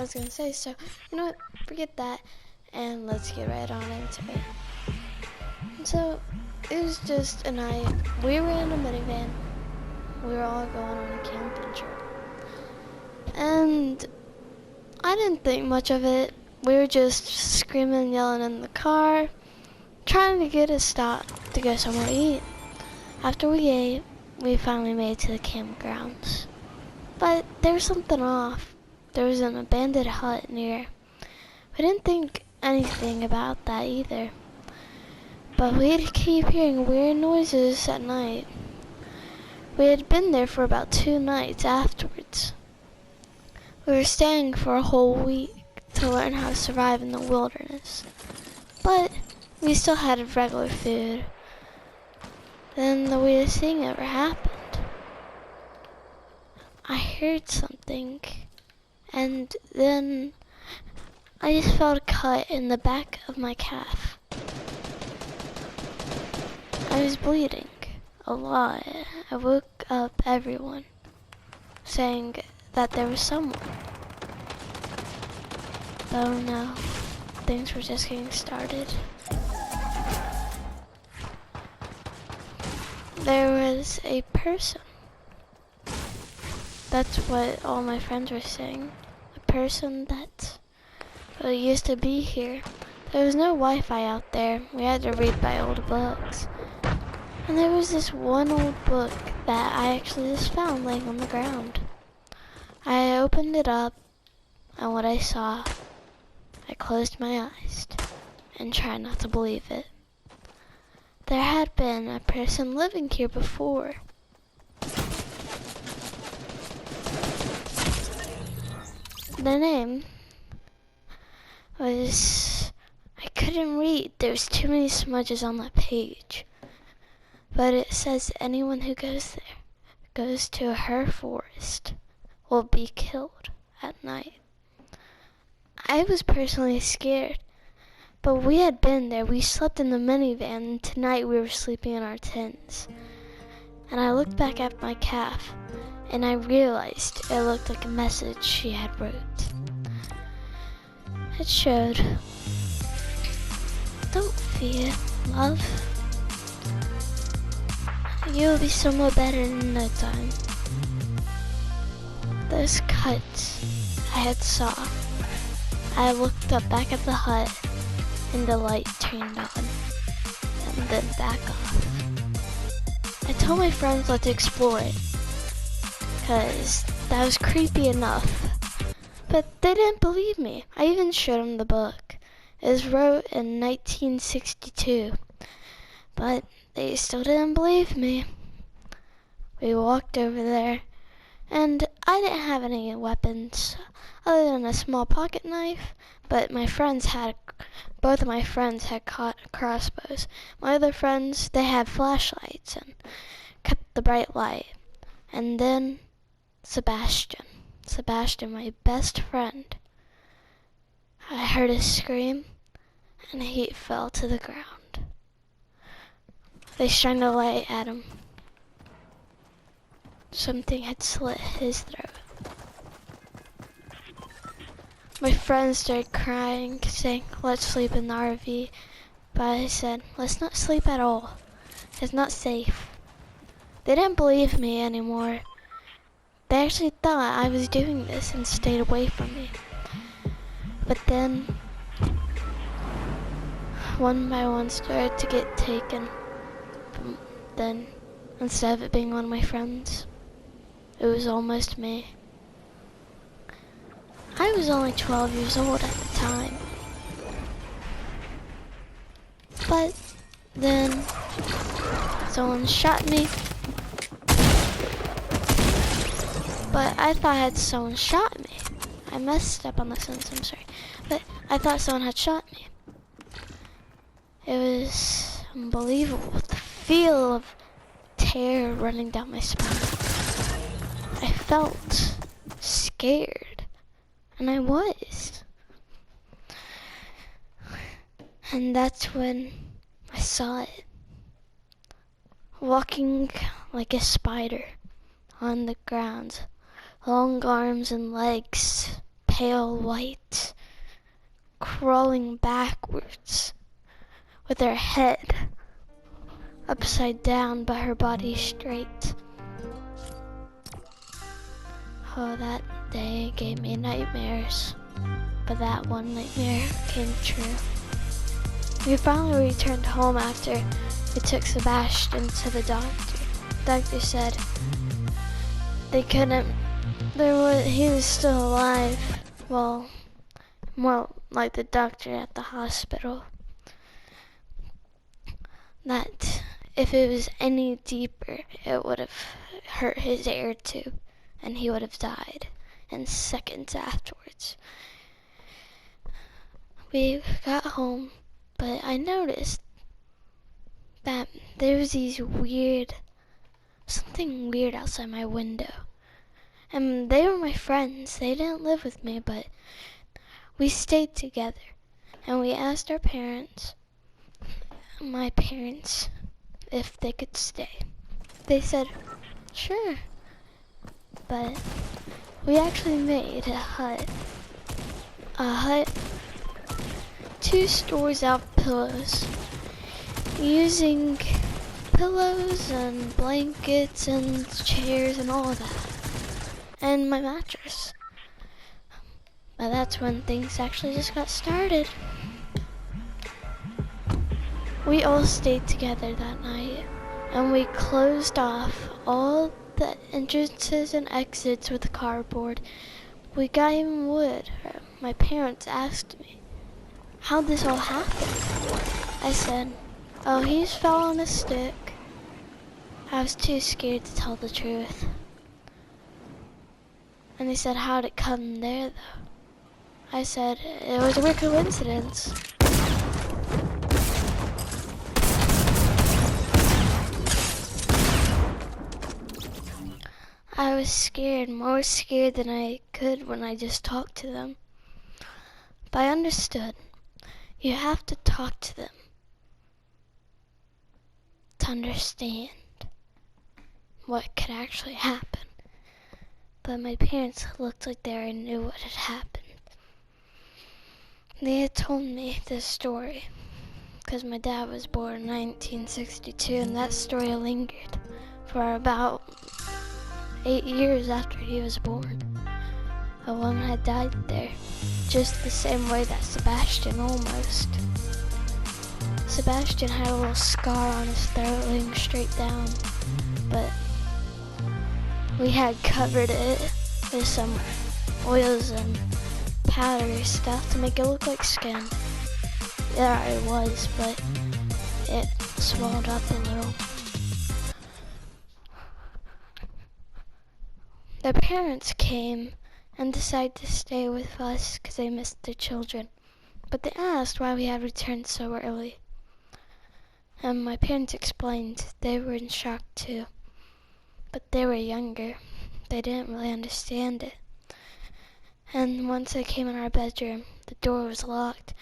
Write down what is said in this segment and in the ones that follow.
was gonna say. So, you know what? Forget that, and let's get right on into it. So, it was just a night. We were in a minivan. We were all going on a camping trip. And I didn't think much of it. We were just screaming and yelling in the car, trying to get a stop to go somewhere to eat. After we ate, we finally made it to the campgrounds. But there was something off. There was an abandoned hut near. We didn't think anything about that either. But we'd keep hearing weird noises at night. We had been there for about 2 nights afterwards. We were staying for a whole week to learn how to survive in the wilderness. But we still had regular food. Then the weirdest thing ever happened. I heard something, and then I just felt a cut in the back of my calf. I was bleeding a lot. I woke up everyone saying that there was someone. Oh no, things were just getting started. There was a person. That's what all my friends were saying. A person that used to be here. There was no Wi-Fi out there. We had to read by old books. And there was this one old book that I actually just found laying on the ground. I opened it up, and what I saw, I closed my eyes and tried not to believe it. There had been a person living here before. The name was, I couldn't read. There was too many smudges on that page. But it says anyone who goes there, goes to her forest, will be killed at night. I was personally scared, but we had been there. We slept in the minivan, and tonight we were sleeping in our tents. And I looked back at my calf, and I realized it looked like a message she had wrote. It showed, "Don't fear, love. You'll be somewhere better in no time." Those cuts I had saw. I looked up back at the hut, and the light turned on, and then back off. I told my friends let's explore it, cause that was creepy enough. But they didn't believe me. I even showed them the book. It was wrote in 1962, but they still didn't believe me. We walked over there, and I didn't have any weapons other than a small pocket knife, but both of my friends had crossbows. My other friends, they had flashlights and kept the bright light. And then Sebastian, my best friend, I heard a scream, and he fell to the ground. They shined a light at him. Something had slit his throat. My friends started crying, saying, "Let's sleep in the RV." But I said, "Let's not sleep at all. It's not safe." They didn't believe me anymore. They actually thought I was doing this and stayed away from me. But then, one by one started to get taken. Then, instead of it being one of my friends, it was almost me. I was only 12 years old at the time. But then someone shot me. But I thought someone shot me. I messed up on the sentence, I'm sorry. But I thought someone had shot me. It was unbelievable. The feel of terror running down my spine. I felt scared, and I was. And that's when I saw it, walking like a spider on the ground, long arms and legs, pale white, crawling backwards with her head upside down but her body straight. Oh, that day gave me nightmares, but that one nightmare came true. We finally returned home after we took Sebastian to the doctor. The doctor said he was still alive. Well, more like the doctor at the hospital. That if it was any deeper, it would have hurt his air tube, and he would have died in seconds afterwards. We got home, but I noticed that there was something weird outside my window. And they were my friends. They didn't live with me, but we stayed together. And we asked my parents, if they could stay. They said, sure. But we actually made a hut. 2 stories out of pillows. Using pillows and blankets and chairs and all of that. And my mattress. But that's when things actually just got started. We all stayed together that night, and we closed off all the entrances and exits with cardboard. We got even wood. My parents asked me how this all happened. I said, oh, he just fell on a stick. I was too scared to tell the truth. And they said, how'd it come there though? I said, it was a weird coincidence. I was scared, more scared than I could when I just talked to them. But I understood. You have to talk to them to understand what could actually happen. But my parents looked like they already knew what had happened. They had told me this story because my dad was born in 1962, and that story lingered for about 8 years after he was born. A woman had died there, just the same way that Sebastian almost. Sebastian had a little scar on his throat laying straight down, but we had covered it with some oils and powdery stuff to make it look like skin. There it was, but it swelled up a little. Their parents came and decided to stay with us because they missed their children. But they asked why we had returned so early. And my parents explained they were in shock too. But they were younger. They didn't really understand it. And once I came in our bedroom, the door was locked.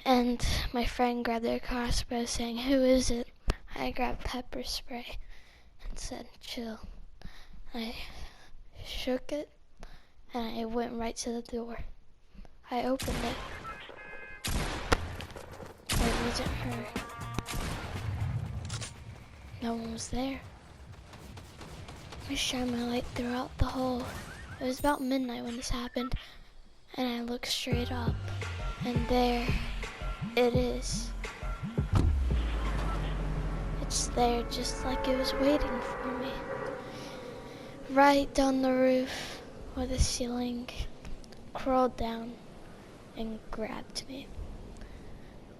And my friend grabbed their crossbow saying, who is it? I grabbed pepper spray and said, chill. I shook it and I went right to the door. I opened it. It wasn't her. No one was there. I shined my light throughout the hall. It was about midnight when this happened, and I looked straight up, and there it is. It's there just like it was waiting for me. Right on the roof where the ceiling crawled down and grabbed me.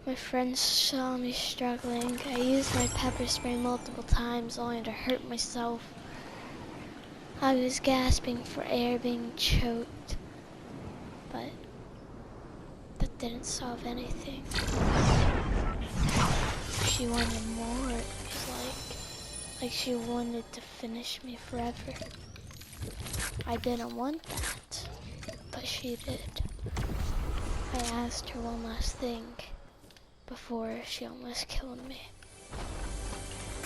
My friends saw me struggling. I used my pepper spray multiple times only to hurt myself. I was gasping for air, being choked, but that didn't solve anything. She wanted more, it was like she wanted to finish me forever. I didn't want that, but she did. I asked her one last thing before she almost killed me.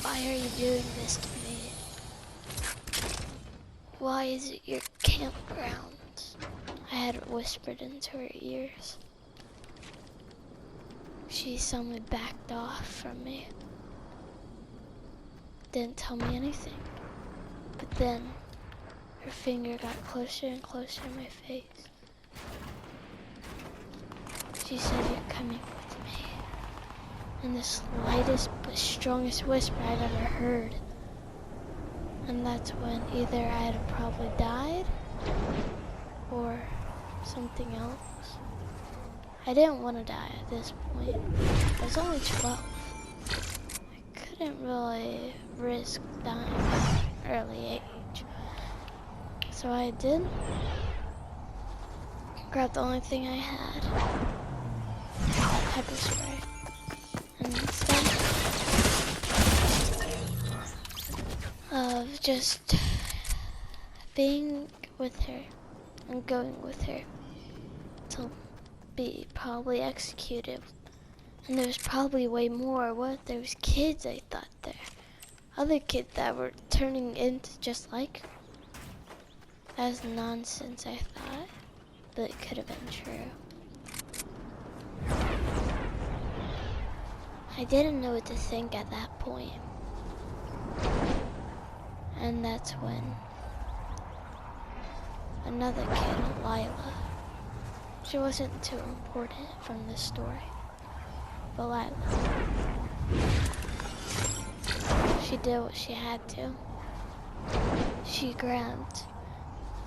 Why are you doing this to me? Why is it your campground? I had whispered into her ears. She suddenly backed off from me. Didn't tell me anything. But then, her finger got closer and closer to my face. She said, "You're coming with me." In the slightest but strongest whisper I'd ever heard. And that's when either I had probably died or something else. I didn't want to die at this point. I was only 12. I couldn't really risk dying at an early age. So I did grab the only thing I had, that pepper spray. And instead of just being with her and going with her to be probably executed. And there was probably way more. What? There was kids, I thought there. Other kids that were turning into just like her. That was nonsense, I thought. But it could have been true. I didn't know what to think at that point. And that's when another kid, Lila, she wasn't too important from this story, but Lila, she did what she had to. She grabbed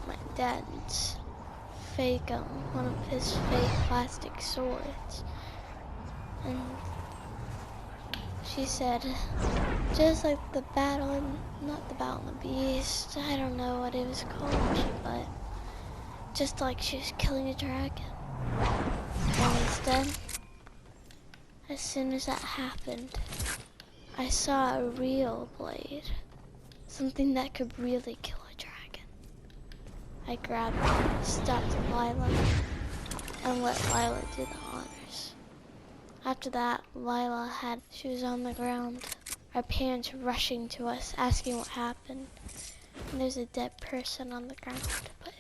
my dad's fake, one of his fake plastic swords, and she said, just like the battle, not the Battle of the Beast, I don't know what it was called, but just like she was killing a dragon. And instead, as soon as that happened, I saw a real blade, something that could really kill a dragon. I grabbed it, stopped Lila, and let Lila do the honors. After that, she was on the ground. Our parents rushing to us, asking what happened. And there's a dead person on the ground, but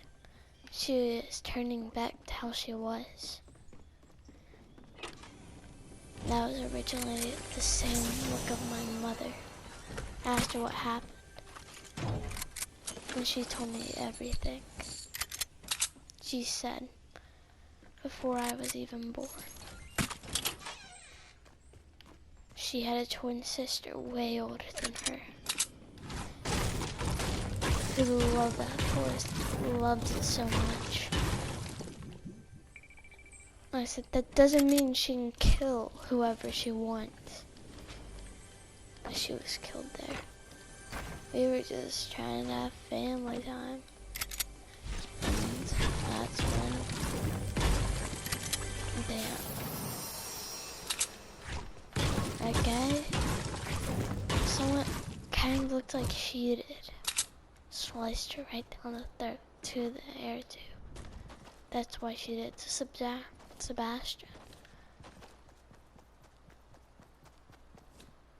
she is turning back to how she was. That was originally the same look of my mother after what happened. And she told me everything. She said, before I was even born, she had a twin sister way older than her, who loved that forest, loved it so much. I said, that doesn't mean she can kill whoever she wants. But she was killed there. We were just trying to have family time. And that's when, that guy, someone kind of looked like she did, sliced her right down the throat to the air tube. That's why she did it to Sebastian.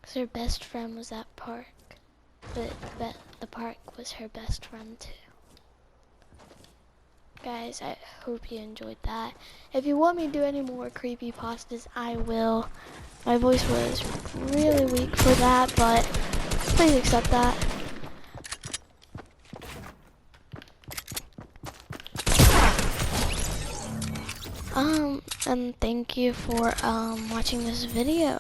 Because her best friend was at park, but the park was her best friend too. Guys, I hope you enjoyed that. If you want me to do any more creepypastas, I will. My voice was really weak for that, but please accept that. And thank you for watching this video.